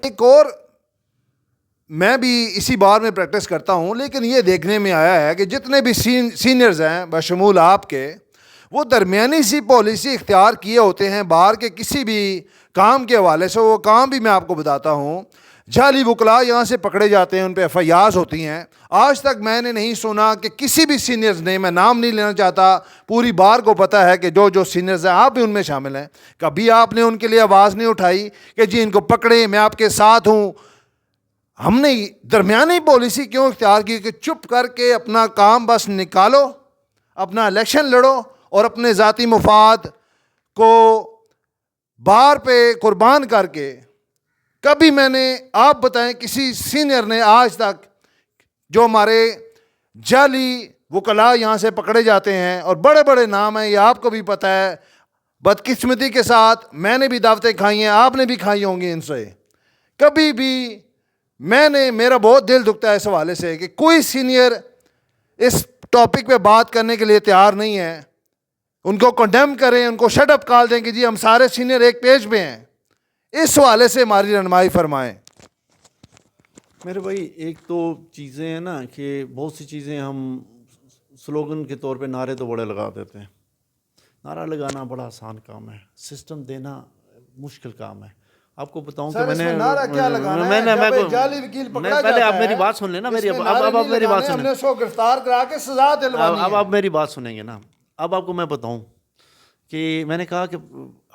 ایک اور میں بھی اسی بار میں پریکٹس کرتا ہوں، لیکن یہ دیکھنے میں آیا ہے کہ جتنے بھی سینئرز ہیں بشمول آپ کے، وہ درمیانی سی پالیسی اختیار کیے ہوتے ہیں باہر کے کسی بھی کام کے حوالے سے. وہ کام بھی میں آپ کو بتاتا ہوں. جعلی وکلا یہاں سے پکڑے جاتے ہیں، ان پہ ایف آئی آرز ہوتی ہیں. آج تک میں نے نہیں سنا کہ کسی بھی سینئرز نے، میں نام نہیں لینا چاہتا، پوری بار کو پتہ ہے کہ جو سینئرز ہیں، آپ بھی ان میں شامل ہیں، کبھی آپ نے ان کے لیے آواز نہیں اٹھائی کہ جی ان کو پکڑے، میں آپ کے ساتھ ہوں. ہم نے درمیانی پالیسی کیوں اختیار کی کہ چپ کر کے اپنا کام بس نکالو، اپنا الیکشن لڑو اور اپنے ذاتی مفاد کو بار پہ قربان کر کے. کبھی میں نے، آپ بتائیں کسی سینئر نے آج تک، جو ہمارے جعلی وکلا یہاں سے پکڑے جاتے ہیں اور بڑے بڑے نام ہیں، یہ آپ کو بھی پتہ ہے، بدقسمتی کے ساتھ میں نے بھی دعوتیں کھائی ہیں، آپ نے بھی کھائی ہوں گی ان سے. کبھی بھی میرا بہت دل دکھتا ہے اس حوالے سے کہ کوئی سینئر اس ٹاپک پہ بات کرنے کے لیے تیار نہیں ہے. ان کو کنڈیم کریں، ان کو شٹ اپ کال دیں کہ جی ہم سارے سینئر ایک پیج پہ ہیں. اس حوالے سے ہماری رہنمائی فرمائیں. میرے بھائی، ایک تو چیزیں ہیں نا کہ بہت سی چیزیں ہم سلوگن کے طور پہ نعرے تو بڑے لگا دیتے ہیں. نعرہ لگانا بڑا آسان کام ہے، سسٹم دینا مشکل کام ہے. آپ کو بتاؤں کہ میں نے پہلے آپ میری بات سن لیں نا. میری اب آپ میری بات سنیں، گرفتار کرا کے سزا دلوانی ہے. اب آپ میری بات سنیں گے نا. اب آپ کو میں بتاؤں کہ میں نے کہا کہ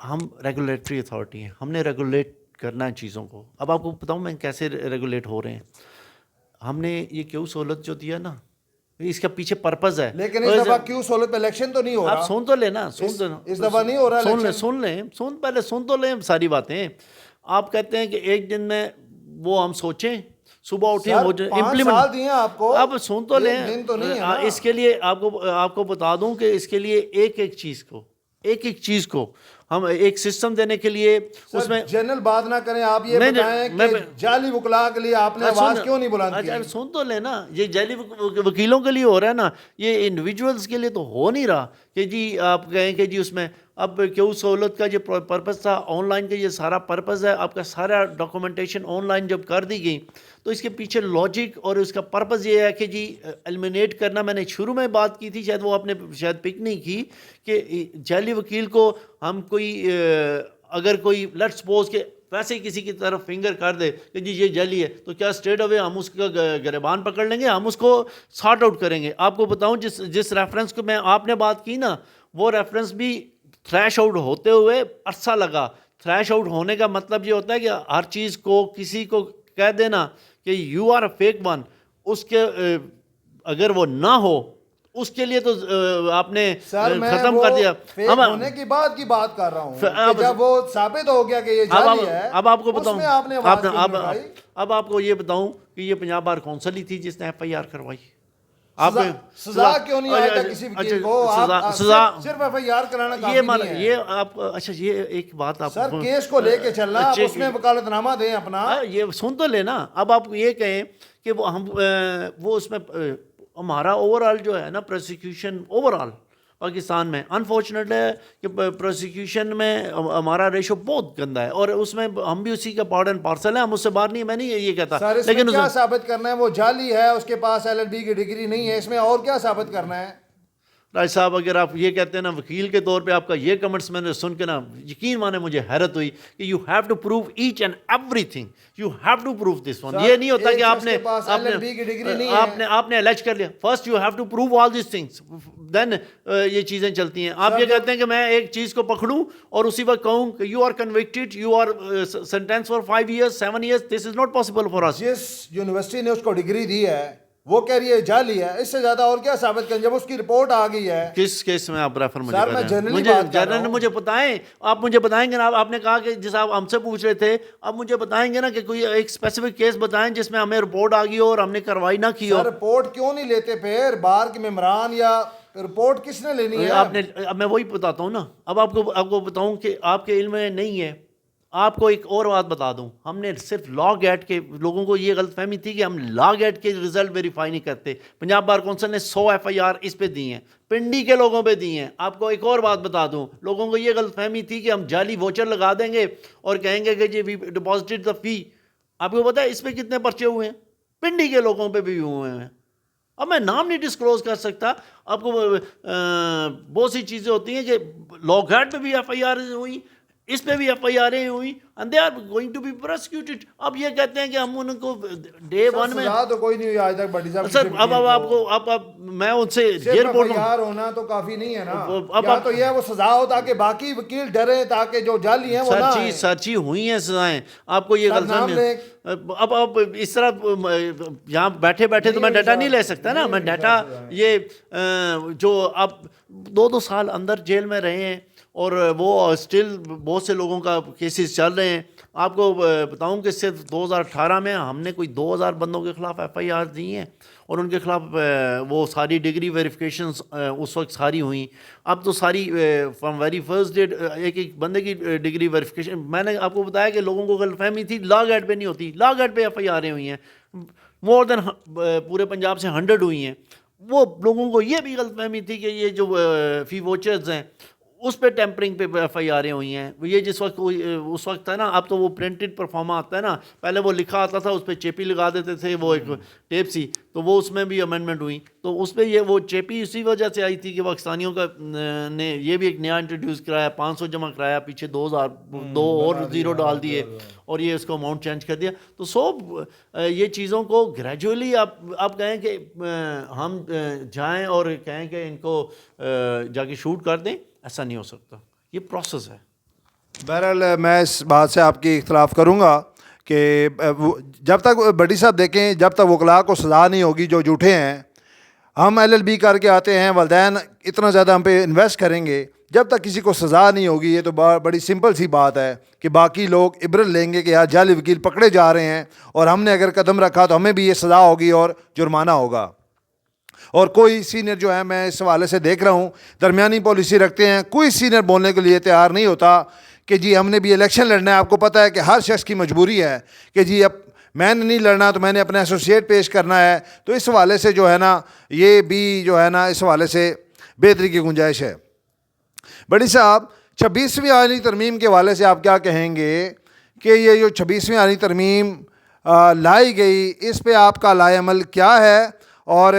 ہم ریگولیٹری اتھارٹی ہیں، ہم نے ریگولیٹ کرنا ہے چیزوں کو. اب آپ کو بتاؤں میں کیسے ریگولیٹ ہو رہے ہیں. ہم نے یہ کیوں سہولت جو دیا نا، اس کا پیچھے پرپز ہے. لیکن اس دفعہ کیوں سہولت پہ الیکشن تو نہیں ہو رہا. آپ سن تو لینا، اس دفعہ نہیں ہو رہا. پہلے سن تو لیں ساری باتیں. آپ کہتے ہیں کہ ایک دن میں وہ ہم سوچیں، صبح اٹھیں، وہ امپلیمنٹ دیے آپ کو. اب سن تو لیں. اس کے لیے آپ کو بتا دوں کہ اس کے لیے ایک ایک چیز کو ہم ایک سسٹم دینے کے لیے اس میں جنرل بات نہ کریں. آپ یہ بتائیں کہ جعلی وکلا کے لیے آپ نے آواز کیوں نہیں بلند کی. سن تو لیں نا. یہ جعلی وکیلوں کے لیے ہو رہا ہے نا، یہ انڈیویجولز کے لیے تو ہو نہیں رہا کہ جی آپ کہیں کہ جی اس میں اب کیوں سہولت کا جو پرپز تھا آن لائن کا، یہ سارا پرپز ہے. آپ کا سارا ڈاکومنٹیشن آن لائن جب کر دی گئی تو اس کے پیچھے لاجک اور اس کا پرپز یہ ہے کہ جی ایلیمینیٹ کرنا. میں نے شروع میں بات کی تھی، شاید وہ آپ نے شاید پک نہیں کی، کہ جعلی وکیل کو ہم کوئی اگر کوئی لیٹس سپوز کہ ویسے ہی کسی کی طرف فنگر کر دے کہ جی یہ جعلی ہے، تو کیا اسٹریٹ اوے ہم اس کا گریبان پکڑ لیں گے، ہم اس کو سارٹ آؤٹ کریں گے. آپ کو بتاؤں جس ریفرنس کو میں آپ نے بات کی نا، وہ ریفرنس بھی تھریش آؤٹ ہوتے ہوئے عرصہ لگا. تھریش آؤٹ ہونے کا مطلب یہ ہوتا ہے کہ ہر چیز کو کسی کو کہہ دینا کہ you are a fake one, اس کے اگر وہ نہ ہو اس کے لیے تو آپ نے ختم کر دیا. فیک ہونے کی بات کی بات کر رہا ہوں کہ جب وہ ثابت ہو گیا کہ یہ جعلی ہے. اب آپ کو بتاؤں، اب آپ کو یہ بتاؤں کہ یہ پنجاب بار کونسل ہی تھی جس نے ایف آئی آر کروائی. سزا کیوں نہیں آتا کسی وکیل کو؟ سزا صرف ایف آئی آر کرانا کافی نہیں ہے. یہ آپ اچھا یہ ایک بات آپ سر کیس کو لے کے چلنا، آپ اس میں وکالت نامہ دیں اپنا. یہ سن تو لینا. اب آپ یہ کہیں کہ وہ اس میں ہمارا اوور آل جو ہے نا پروسیکیوشن اوور آل پاکستان میں انفارچونیٹ ہے کہ پروسیکیوشن میں ہمارا ریشو بہت گندا ہے، اور اس میں ہم بھی اسی کا پارٹ اینڈ پارسل ہیں. ہم اس سے باہر نہیں، میں نہیں یہ کہتا، لیکن کیا ثابت کرنا ہے؟ وہ جعلی ہے، اس کے پاس ایل ایل بی کی ڈگری نہیں ہے، اس میں اور کیا ثابت کرنا ہے؟ راج صاحب اگر آپ یہ کہتے ہیں نا وکیل کے طور پہ، آپ کا یہ کمنٹس میں نے سن کے نا یقین مانے مجھے حیرت ہوئی کہ you have to prove H and every thing, you have to prove this one. یہ نہیں ہوتا کہ آپ نے الیج کر لیا. First you have to prove all these things, دین یہ چیزیں چلتی ہیں. آپ یہ کہتے ہیں کہ میں ایک چیز کو پکڑوں اور اسی وقت کہوں کہ you are convicted, you are sentenced for 5 years 7 years، this is not possible for us. جس یونیورسٹی نے اس کو ڈگری دی ہے وہ کہہ رہی ہے جعلی ہے، اس سے زیادہ اور کیا ثابت کریں جب اس کی رپورٹ آ گئی ہے؟ کس کیس میں آپ ریفر مجھے سر میں جنرل مجھے بتائیں. آپ مجھے بتائیں گے نا، آپ نے کہا کہ جس آپ ہم سے پوچھ رہے تھے، آپ مجھے بتائیں گے نا کہ کوئی ایک اسپیسیفک کیس بتائیں جس میں ہمیں رپورٹ آ گئی ہو اور ہم نے کارروائی نہ کی ہو. رپورٹ کیوں نہیں لیتے پھر بار کے ممبران، یا رپورٹ کس نے لینی ہے؟ آپ نے، اب میں وہی بتاتا ہوں نا. اب آپ کو بتاؤں کہ آپ کے علم میں نہیں ہے. آپ کو ایک اور بات بتا دوں، ہم نے صرف لاگ ایڈ کے لوگوں کو یہ غلط فہمی تھی کہ ہم لاگ ایڈ کے رزلٹ ویریفائی نہیں کرتے. پنجاب بار کونسل نے 100 ایف آئی آر اس پہ دی ہیں، پنڈی کے لوگوں پہ دی ہیں. آپ کو ایک اور بات بتا دوں، لوگوں کو یہ غلط فہمی تھی کہ ہم جعلی ووچر لگا دیں گے اور کہیں گے کہ جی وی ڈپازٹڈ دا فی. آپ کو پتا ہے اس پہ کتنے پرچے ہوئے ہیں؟ پنڈی کے لوگوں پہ بھی ہوئے ہیں. اب میں نام نہیں ڈسکلوز کر سکتا آپ کو. بہت سی چیزیں ہوتی ہیں کہ لاک ہیڈ پہ بھی ایف آئی آر ہوئی, اس پہ بھی ایف آئی آر ہوئی, and they are going to be prosecuted. اب یہ کہتے ہیں کہ ہم ان کو ڈے ون میں سزا تو کوئی نہیں ہوئی آج تک بھٹی صاحب. سر اب آپ کو اب میں ان سے یہ رپورٹ یار ہونا تو کافی نہیں ہے نا, یا تو یہ وہ سزا ہو تاکہ باقی وکیل ڈریں, تاکہ جو جعلی ہیں وہ نہ آئیں. سرچی ہوئی ہیں سزائیں. آپ کو یہ غلط اب اس طرح یہاں بیٹھے بیٹھے تو میں ڈیٹا نہیں لے سکتا نا. میں ڈیٹا یہ جو اب 2 سال اندر جیل میں رہے ہیں اور وہ اسٹل بہت سے لوگوں کا کیسز چل رہے ہیں. آپ کو بتاؤں کہ صرف 2018 میں ہم نے کوئی 2000 بندوں کے خلاف ایف آئی آر دی ہیں اور ان کے خلاف وہ ساری ڈگری ویریفیکیشنز اس وقت ساری ہوئیں. اب تو ساری فرام ویری فرسٹ ڈیٹ ایک بندے کی ڈگری ویریفیکیشن. میں نے آپ کو بتایا کہ لوگوں کو غلط فہمی تھی لاگ ایڈ پہ نہیں ہوتی, لاگ ایڈ پہ ایف آئی آریں ہوئی ہیں مور دین پورے پنجاب سے 100 ہوئی ہیں. وہ لوگوں کو یہ بھی غلط فہمی تھی کہ یہ جو فی ووچرز ہیں اس پہ ٹیمپرنگ پہ ایف آئی آریں ہوئی ہیں. یہ جس وقت اس وقت ہے نا, اب تو وہ پرنٹڈ پرفارما آتا ہے نا, پہلے وہ لکھا آتا تھا اس پہ چیپی لگا دیتے تھے, وہ ایک ٹیپ سی, تو وہ اس میں بھی امینڈمنٹ ہوئی. تو اس پہ یہ وہ چیپی اسی وجہ سے آئی تھی کہ پاکستانیوں کا نے یہ بھی ایک نیا انٹروڈیوس کرایا, 500 جمع کرایا, پیچھے 2000 2 اور زیرو ڈال دیے اور یہ اس کو اماؤنٹ چینج کر دیا. تو یہ چیزوں کو گریجولی آپ کہیں کہ ہم جائیں اور کہیں کہ ان کو جا کے شوٹ کر دیں, ایسا نہیں ہو سکتا. یہ پروسیس ہے. بہرحال میں اس بات سے آپ کی اختلاف کروں گا کہ جب تک بھٹی صاحب دیکھیں, جب تک وکلاء کو سزا نہیں ہوگی جو جھوٹے ہیں, ہم ایل ایل بی کر کے آتے ہیں, والدین اتنا زیادہ ہم پہ انویسٹ کریں گے, جب تک کسی کو سزا نہیں ہوگی. یہ تو بڑی سمپل سی بات ہے کہ باقی لوگ عبرت لیں گے کہ یار جعلی وکیل پکڑے جا رہے ہیں, اور ہم نے اگر قدم رکھا تو ہمیں بھی یہ سزا ہوگی اور جرمانہ ہوگا. اور کوئی سینئر جو ہے, میں اس حوالے سے دیکھ رہا ہوں, درمیانی پالیسی رکھتے ہیں. کوئی سینئر بولنے کے لیے تیار نہیں ہوتا کہ جی ہم نے بھی الیکشن لڑنا ہے. آپ کو پتہ ہے کہ ہر شخص کی مجبوری ہے کہ جی اب میں نے نہیں لڑنا تو میں نے اپنا ایسوسیٹ پیش کرنا ہے. تو اس حوالے سے جو ہے نا, یہ بھی جو ہے نا اس حوالے سے بہتری کی گنجائش ہے. بھٹی صاحب 26ویں آئینی ترمیم کے حوالے سے آپ کیا کہیں گے کہ یہ جو 26ویں آئینی ترمیم لائی گئی, اس پہ آپ کا لائے عمل کیا ہے؟ اور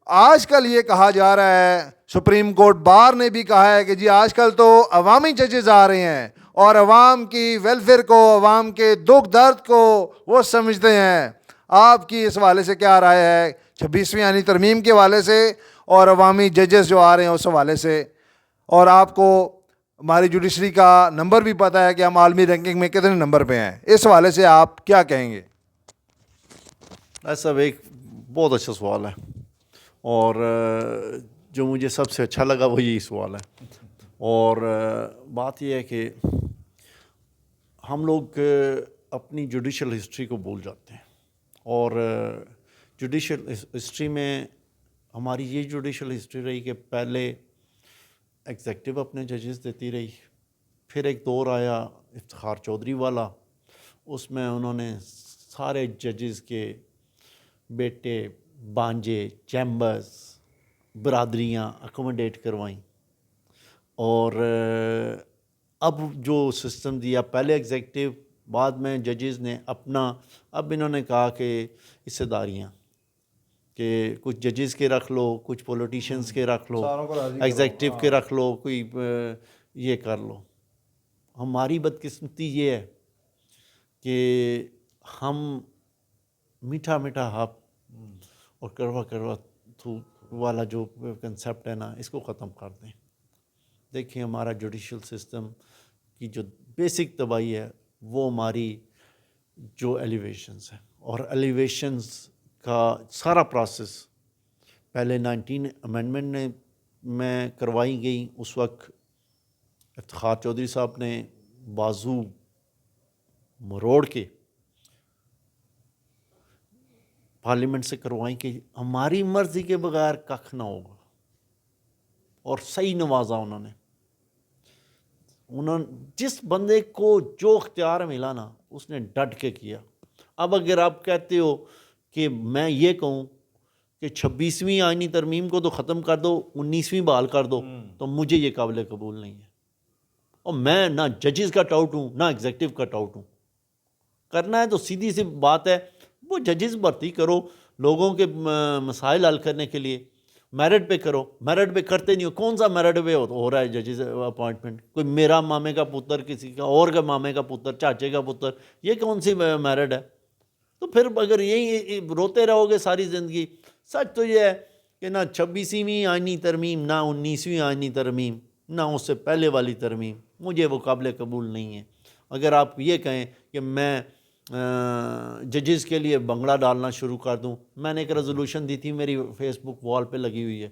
آج کل یہ کہا جا رہا ہے, سپریم کورٹ بار نے بھی کہا ہے کہ جی آج کل تو عوامی ججز آ رہے ہیں اور عوام کی ویلفیئر کو, عوام کے دکھ درد کو وہ سمجھتے ہیں. آپ کی اس حوالے سے کیا رائے ہے 26ویں آئینی ترمیم کے حوالے سے اور عوامی ججز جو آ رہے ہیں اس حوالے سے؟ اور آپ کو ہماری جوڈیشری کا نمبر بھی پتہ ہے کہ ہم عالمی رینکنگ میں کتنے نمبر پہ ہیں, اس حوالے سے آپ کیا کہیں گے؟ ایسا ایک بہت اچھا سوال ہے, اور جو مجھے سب سے اچھا لگا وہ یہی سوال ہے. اور بات یہ ہے کہ ہم لوگ اپنی جوڈیشل ہسٹری کو بھول جاتے ہیں, اور جوڈیشل ہسٹری میں ہماری یہ جوڈیشل ہسٹری رہی کہ پہلے ایگزیکٹو اپنے ججز دیتی رہی, پھر ایک دور آیا افتخار چودھری والا, اس میں انہوں نے سارے ججز کے بیٹے, بانجے, چیمبرز, برادریاں اکوموڈیٹ کروائیں. اور اب جو سسٹم دیا, پہلے ایگزیکٹو, بعد میں ججز نے اپنا, اب انہوں نے کہا کہ حصے داریاں کہ کچھ ججز کے رکھ لو, کچھ پولیٹیشنز کے رکھ لو, ایگزیکٹو کے رکھ لو, کوئی یہ کر لو. ہماری بدقسمتی یہ ہے کہ ہم میٹھا میٹھا ہاپ اور کڑوا کڑوا تھو والا جو کنسیپٹ ہے نا, اس کو ختم کر دیں. دیکھیں ہمارا جوڈیشل سسٹم کی جو بیسک تباہی ہے وہ ہماری جو ایلیویشنز ہیں, اور ایلیویشنز کا سارا پروسیس پہلے 19 امینڈمنٹ میں کروائی گئی. اس وقت افتخار چودھری صاحب نے بازو مروڑ کے پارلیمنٹ سے کروائیں کہ ہماری مرضی کے بغیر کخ نہ ہوگا, اور صحیح نوازا انہوں نے. جس بندے کو جو اختیار ملا نا اس نے ڈٹ کے کیا. اب اگر آپ کہتے ہو کہ میں یہ کہوں کہ 26ویں آئینی ترمیم کو تو ختم کر دو, 19ویں بحال کر دو, تو مجھے یہ قابل قبول نہیں ہے. اور میں نہ ججز کا ٹاؤٹ ہوں نہ ایگزیکٹو کا ٹاؤٹ ہوں. کرنا ہے تو سیدھی سی بات ہے وہ ججز بھرتی کرو لوگوں کے مسائل حل کرنے کے لیے، میرٹ پہ کرو. میرٹ پہ کرتے نہیں ہو. کون سا میرٹ پہ ہو رہا ہے ججز اپوائنٹمنٹ؟ کوئی میرا مامے کا پتر، کسی کا اور کا مامے کا پتر، چاچے کا پتر، یہ کون سی میرٹ ہے؟ تو پھر اگر یہی روتے رہو گے ساری زندگی. سچ تو یہ ہے کہ نہ 26ویں آئینی ترمیم، نہ 19ویں آئینی ترمیم، نہ اس سے پہلے والی ترمیم مجھے وہ قابل قبول نہیں ہے. اگر آپ یہ کہیں کہ میں ججز کے لیے بنگلہ ڈالنا شروع کر دوں، میں نے ایک ریزولوشن دی تھی، میری فیس بک وال پہ لگی ہوئی ہے.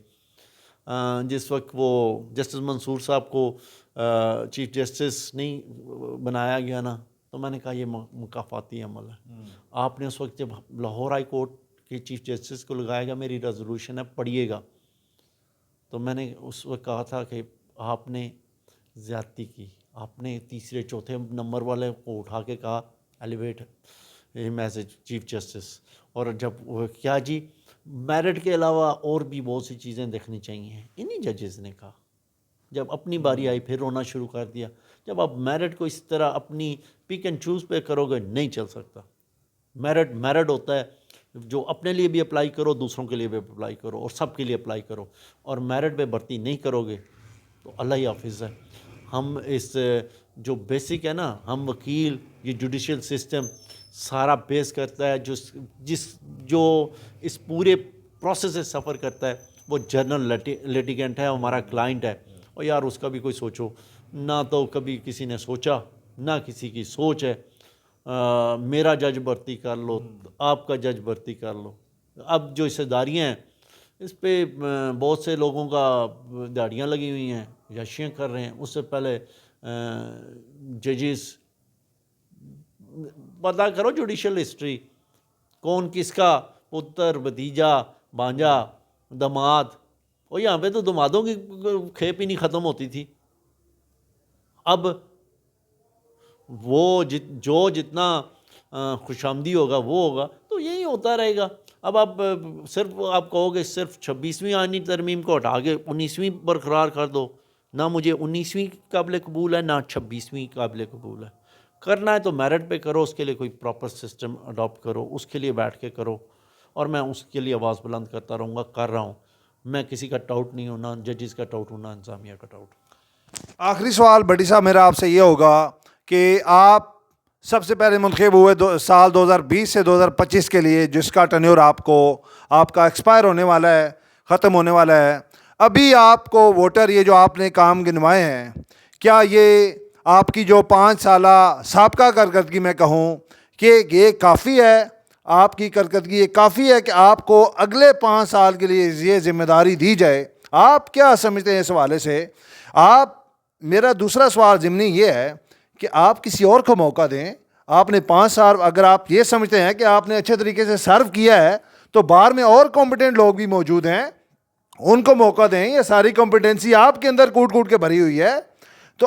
جس وقت وہ جسٹس منصور صاحب کو چیف جسٹس نہیں بنایا گیا نا، تو میں نے کہا یہ مکافاتی عمل ہے. آپ نے اس وقت جب لاہور ہائی کورٹ کے چیف جسٹس کو لگائے گا، میری ریزولوشن ہے پڑھیے گا، تو میں نے اس وقت کہا تھا کہ آپ نے زیادتی کی. آپ نے تیسرے چوتھے نمبر والے کو اٹھا کے کہا ایلیویٹ ہم ایز اے چیف جسٹس. اور جب کیا جی میرٹ کے علاوہ اور بھی بہت سی چیزیں دیکھنی چاہیے. انہی ججز نے کہا. جب اپنی باری آئی پھر رونا شروع کر دیا. جب آپ میرٹ کو اس طرح اپنی پک اینڈ چوز پہ کرو گے نہیں چل سکتا. میرٹ ہوتا ہے جو اپنے لیے بھی اپلائی کرو، دوسروں کے لیے بھی اپلائی کرو، اور سب کے لیے اپلائی کرو. اور میرٹ پہ بھرتی نہیں کرو گے تو اللہ ہی حافظ ہے. ہم اس جو بیسک ہے نا، ہم وکیل، یہ جوڈیشل سسٹم سارا بیس کرتا ہے جو اس پورے پروسیس سے سفر کرتا ہے وہ جنرل لیٹیگنٹ ہے، ہمارا کلائنٹ ہے. اور یار اس کا بھی کوئی سوچو. نہ تو کبھی کسی نے سوچا، نہ کسی کی سوچ ہے. میرا جج بھرتی کر لو، آپ کا جج بھرتی کر لو. اب جو حصہ داریاں ہیں اس پہ بہت سے لوگوں کا داڑیاں لگی ہوئی ہیں، یاشیاں کر رہے ہیں. اس سے پہلے ججز پتا کرو جوڈیشل ہسٹری، کون کس کا پتر، بھتیجا، بھانجا، داماد. اور یہاں پہ تو دامادوں کی کھیپ ہی نہیں ختم ہوتی تھی. اب وہ جو جتنا خوش آمدی ہوگا وہ ہوگا تو یہی ہوتا رہے گا. اب آپ صرف آپ کہو گے صرف 26ویں آئینی ترمیم کو ہٹا کے 19ویں برقرار کر دو. نہ مجھے 19ویں قابل قبول ہے، نہ 26ویں قابل قبول ہے. کرنا ہے تو میرٹ پہ کرو، اس کے لیے کوئی پراپر سسٹم اڈاپٹ کرو، اس کے لیے بیٹھ کے کرو. اور میں اس کے لیے آواز بلند کرتا رہوں گا، کر رہا ہوں. میں کسی کا ٹاؤٹ نہیں ہوں، نہ ججز کا ٹاؤٹ ہوں، نہ انتظامیہ کا ٹاؤٹ. آخری سوال بھٹی صاحب میرا آپ سے یہ ہوگا کہ آپ سب سے پہلے منتخب ہوئے سال 2020 سے 2025 کے لیے، جس کا ٹینیور آپ کا ایکسپائر ہونے والا ہے، ختم ہونے والا ہے. ابھی آپ کو ووٹر یہ جو آپ نے کام گنوائے ہیں، کیا یہ آپ کی جو 5 سالہ سابقہ کارکردگی میں کہوں کہ یہ کافی ہے؟ آپ کی کارکردگی یہ کافی ہے کہ آپ کو اگلے 5 سال کے لیے یہ ذمہ داری دی جائے؟ آپ کیا سمجھتے ہیں اس حوالے سے؟ میرا دوسرا سوال ضمنی یہ ہے کہ آپ کسی اور کو موقع دیں. آپ نے 5 سال، اگر آپ یہ سمجھتے ہیں کہ آپ نے اچھے طریقے سے سرو کیا ہے تو بار میں اور کمپیٹنٹ لوگ بھی موجود ہیں، ان کو موقع دیں. یہ ساری کمپیٹنسی آپ کے اندر کوٹ کوٹ کے بھری ہوئی ہے. تو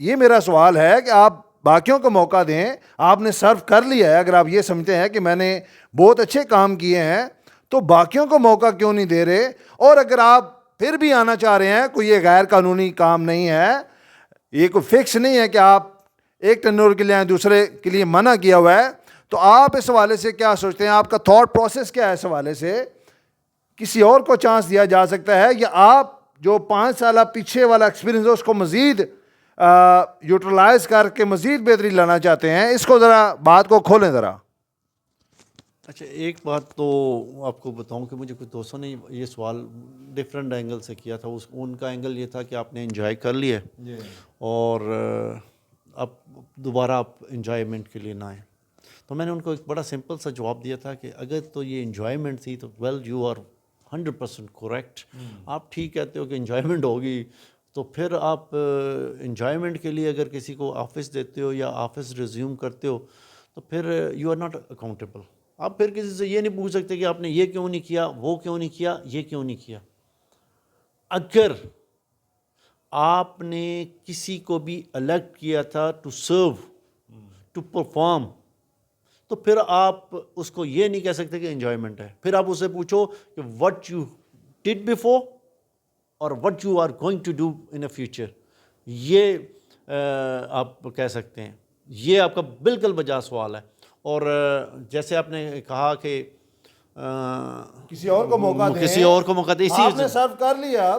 یہ میرا سوال ہے کہ آپ باقیوں کو موقع دیں. آپ نے سرو کر لیا ہے، اگر آپ یہ سمجھتے ہیں کہ میں نے بہت اچھے کام کیے ہیں تو باقیوں کو موقع کیوں نہیں دے رہے؟ اور اگر آپ پھر بھی آنا چاہ رہے ہیں، کوئی یہ غیر قانونی کام نہیں ہے، یہ کوئی فکس نہیں ہے کہ آپ ایک ٹینیور کے لیے آئیں، دوسرے کے لیے منع کیا ہوا ہے، تو آپ اس حوالے سے کیا سوچتے ہیں؟ آپ کا تھاٹ پروسیس کیا ہے اس حوالے سے؟ کسی اور کو چانس دیا جا سکتا ہے، یا آپ جو 5 سالہ پیچھے والا ایکسپیرینس ہے اس کو مزید یوٹیلائز کر کے مزید بہتری لانا چاہتے ہیں؟ اس کو ذرا بات کو کھولیں ذرا. اچھا، ایک بات تو آپ کو بتاؤں کہ مجھے کچھ دوستوں نے یہ سوال ڈفرینٹ اینگل سے کیا تھا. ان کا اینگل یہ تھا کہ آپ نے انجوائے کر لیا اور اب دوبارہ آپ انجوائمنٹ کے لیے نہ آئیں. تو میں نے ان کو ایک بڑا سمپل سا جواب دیا تھا کہ اگر تو یہ انجوائمنٹ تھی تو ویل یو آر 100% کریکٹ. آپ ٹھیک کہتے ہو کہ انجوائمنٹ ہوگی، تو پھر آپ انجوائمنٹ کے لیے اگر کسی کو آفس دیتے ہو یا آفس ریزیوم کرتے ہو تو پھر یو آر ناٹ اکاؤنٹیبل. آپ پھر کسی سے یہ نہیں پوچھ سکتے کہ آپ نے یہ کیوں نہیں کیا، وہ کیوں نہیں کیا، یہ کیوں نہیں کیا. اگر آپ نے کسی کو بھی الیکٹ کیا تھا ٹو سرو، ٹو پرفارم، تو پھر آپ اس کو یہ نہیں کہہ سکتے کہ انجوائمنٹ ہے. پھر آپ اسے پوچھو کہ what you did before اور what you are going to do in the future. یہ آپ کہہ سکتے ہیں. یہ آپ کا بالکل بجا سوال ہے. اور جیسے آپ نے کہا کہ کسی اور کو موقع دیں, کسی اور کو موقع دیں, آپ نے سرو کر لیا.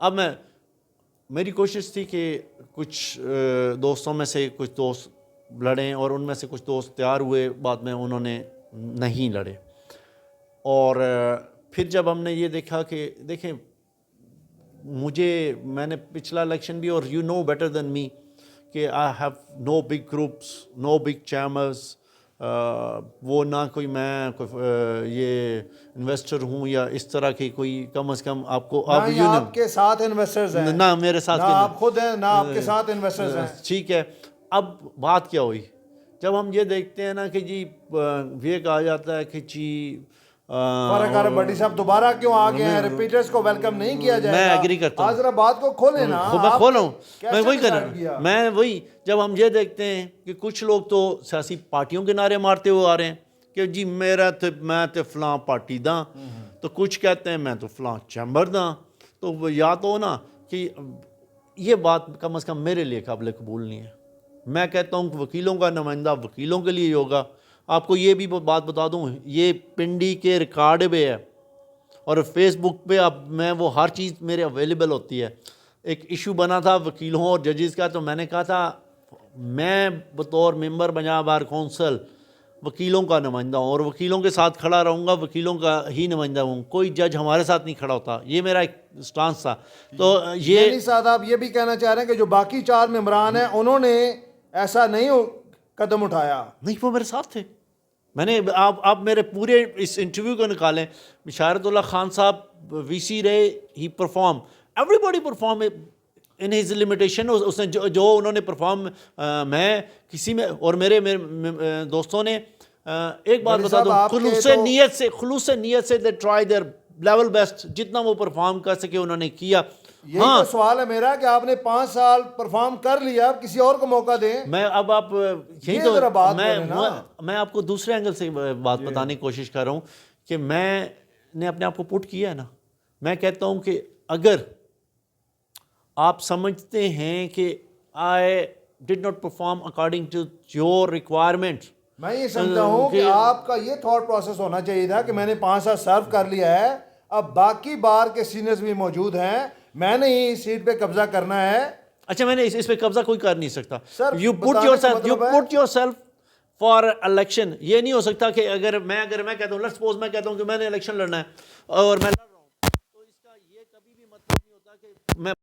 اب میری کوشش تھی کہ کچھ دوستوں میں سے کچھ دوست لڑیں, اور ان میں سے کچھ دوست تیار ہوئے, بعد میں انہوں نے نہیں لڑے. اور پھر جب ہم نے یہ دیکھا کہ دیکھیں میں نے پچھلا الیکشن بھی, اور you know better than me, کہ I have no big groups, no big chambers, وہ نہ کوئی میں یہ انویسٹر ہوں یا اس طرح کی کوئی, کم از کم آپ کو آپ کے ساتھ انویسٹرز ہیں, نہ میرے ساتھ, نہ آپ خود ہیں, نہ آپ کے ساتھ انویسٹرز ہیں. ٹھیک ہے. اب بات کیا ہوئی, جب ہم یہ دیکھتے ہیں نا کہ جی یہ کہا جاتا ہے کہ جی فرق بٹی صاحب دوبارہ کیوں آ گئے ہیں, ریپیٹرز کو ویلکم نہیں کیا جائے گا. میں ایگری کرتا ہوں, آج ذرا بات کو کھولیں نا, میں کھولوں, میں وہی کروں, میں وہی. جب ہم یہ دیکھتے ہیں کہ کچھ لوگ تو سیاسی پارٹیوں کے نعرے مارتے ہوئے آ رہے ہیں کہ جی میں تے فلاں پارٹی داں, تو کچھ کہتے ہیں میں تو فلاں چیمبر داں. تو یا تو نا کہ یہ بات کم از کم میرے لیے قابل قبول نہیں ہے. میں کہتا ہوں کہ وکیلوں کا نمائندہ وکیلوں کے لیے ہوگا. آپ کو یہ بھی بات بتا دوں, یہ پنڈی کے ریکارڈ پہ ہے, اور فیس بک پہ اب وہ ہر چیز میرے اویلیبل ہوتی ہے. ایک ایشو بنا تھا وکیلوں اور ججز کا, تو میں نے کہا تھا میں بطور ممبر پنجاب بار کونسل وکیلوں کا نمائندہ ہوں, اور وکیلوں کے ساتھ کھڑا رہوں گا, وکیلوں کا ہی نمائندہ ہوں, کوئی جج ہمارے ساتھ نہیں کھڑا ہوتا. یہ میرا ایک سٹانس تھا. تو یہ ساتھ آپ یہ بھی کہنا چاہ رہے ہیں کہ جو باقی 4 ممبران ہیں انہوں نے ایسا نہیں قدم اٹھایا؟ نہیں, وہ میرے ساتھ تھے. میں نے آپ میرے پورے اس انٹرویو کو نکالیں, بشارت اللہ خان صاحب وی سی رہے, he perform, everybody perform in his limitation. اس نے جو انہوں نے پرفارم, میں کسی میں, اور میرے دوستوں نے, ایک بات بتا دوں, خلوص نیت سے they try their level best, جتنا وہ پرفارم کر سکے انہوں نے کیا. یہی تو سوال ہے میرا کہ آپ نے 5 سال پرفارم کر لیا, اب کسی اور کو موقع دیں. میں اب آپ یہی تو میں آپ کو دوسرے اینگل سے بات بتانے کی کوشش کر رہا ہوں کہ میں نے اپنے آپ کو پٹ کیا ہے نا. میں کہتا ہوں کہ اگر آپ سمجھتے ہیں کہ I did not perform according to your requirement, میں یہ سمجھتا ہوں کہ آپ کا یہ تھاٹ پروسیس ہونا چاہیے تھا کہ میں نے 5 سال سرو کر لیا ہے, اب باقی بار کے سینئرز بھی موجود ہیں, میں نے ہی سیٹ پہ قبضہ کرنا ہے. اچھا, میں نے اس پہ قبضہ کوئی کر نہیں سکتا. You put your self for election. یہ نہیں ہو سکتا کہ اگر میں کہتا ہوں, لیٹس سپوز میں کہتا ہوں کہ میں نے الیکشن لڑنا ہے اور میں لڑ رہا ہوں, تو اس کا یہ کبھی بھی مطلب نہیں ہوتا کہ میں